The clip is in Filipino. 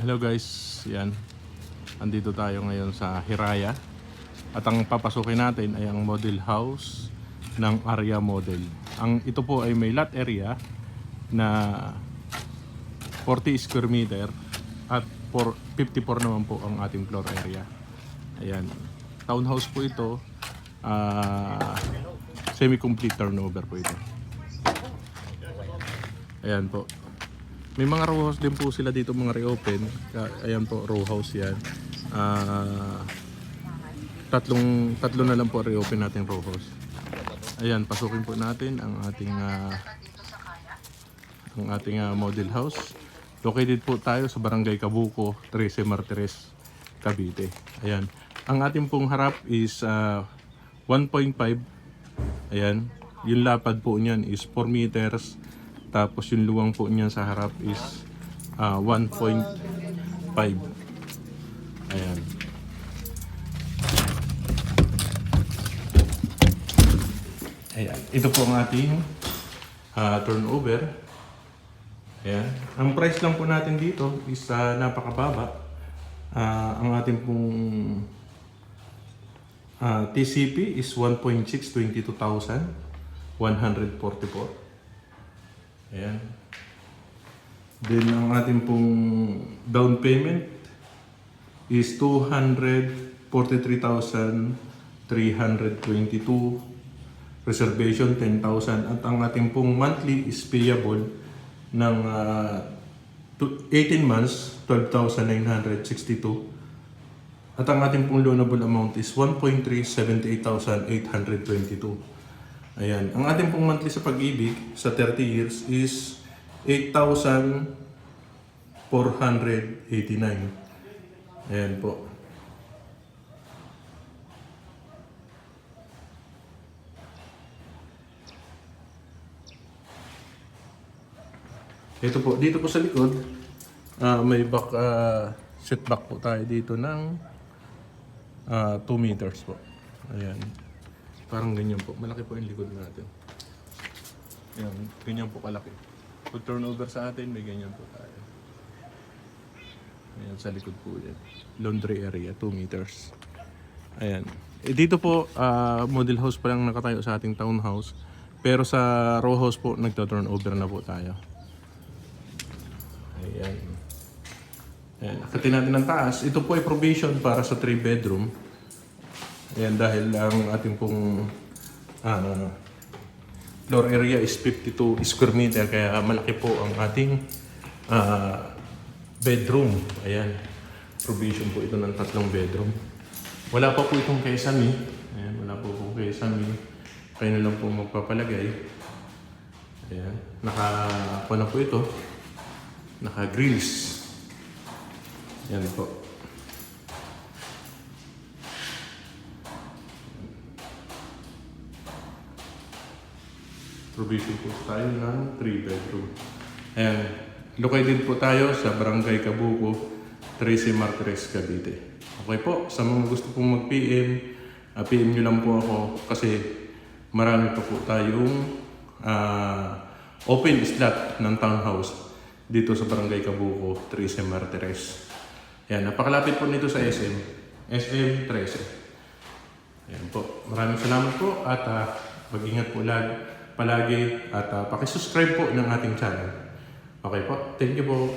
Hello guys, yan. Andito tayo ngayon sa Hiraya. At ang papasukin natin ay ang model house ng Aria model. Ito po ay may lot area na 40 square meter at 54 naman po ang ating floor area. Ayan. Townhouse po ito. Semi-complete turnover po ito. Ayan po. May mga row house din po sila dito, mga reopen. Ayan po, row house yan. Tatlo na lang po reopen natin row house. Ayan, pasukin po natin ang ating model house. Located po tayo sa Barangay Cabuco, 13 Martires, Cavite. Ayan. Ang ating pong harap is 1.5. Ayan. Yung lapad po niyan is 4 meters. Tapos yung luwang po niyan sa harap is 1.5. Ayan. Ayan. Ito po ang ating turnover. Ayan. Ang price lang po natin dito is napakababa. Ang ating pong TCP is 1.6, 22,144. Ayan. Then ang ating pong down payment is 243,322. Reservation 10,000. At ang ating pong monthly is payable ng 18 months, 12,962. At ang ating pong loanable amount is 1.378,822. Ayan. Ang ating pong monthly sa pag-ibig sa 30 years is 8,489. Ayan po. Ito po, dito po sa likod, may setback po tayo dito ng 2 meters po. Ayan. Parang ganyan po. Malaki po yung likod natin. Ayan, ganyan po kalaki. Pag turnover sa atin, may ganyan po tayo. Ayan, sa likod po yan. Laundry area, 2 meters. Ayan. Dito po, model house pa lang nakatayo sa ating townhouse. Pero sa row house po, nagto-turnover na po tayo. Ayan. Ayan. Akitin natin ang taas. Ito po ay provision para sa 3 bedroom. Ayan, dahil ang ating pong floor area is 52 square meter, kaya malaki po ang ating bedroom. Ayan, provision po ito ng 3 bedroom. Wala pa po itong kesame. Ayan, wala po itong kesame. Kayo na lang po magpapalagay. Ayan, na po ito. Naka-grills. Ayan po. Provision po tayo ng 3 bedroom. Ayan. Located po tayo sa Barangay Cabuco, 13 Martires, Cavite. Okay po, sa mga gusto pong mag-PM, PM nyo lang po ako kasi marami pa po tayong open slot ng townhouse dito sa Barangay Cabuco, 13 Martires. Ayan, napakalapit po nito sa SM 13. Ayan po, maraming salamat po at mag-ingat po palagi at pakisubscribe po ng ating channel. Okay po, thank you po.